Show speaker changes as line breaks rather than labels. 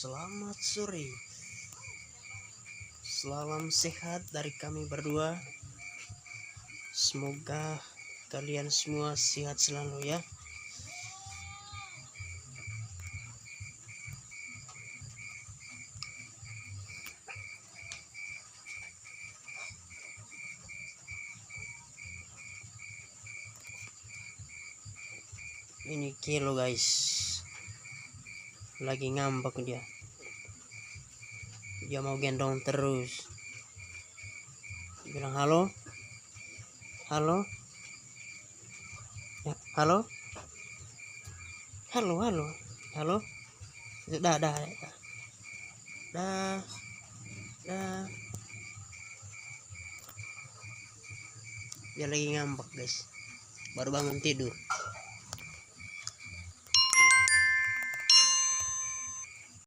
Selamat sore. Salam sehat dari kami berdua. Semoga kalian semua sehat selalu ya. Ini Kilo guys, lagi ngambek dia mau gendong terus. Bilang halo ya, halo dah dia lagi ngambek guys, baru bangun tidur.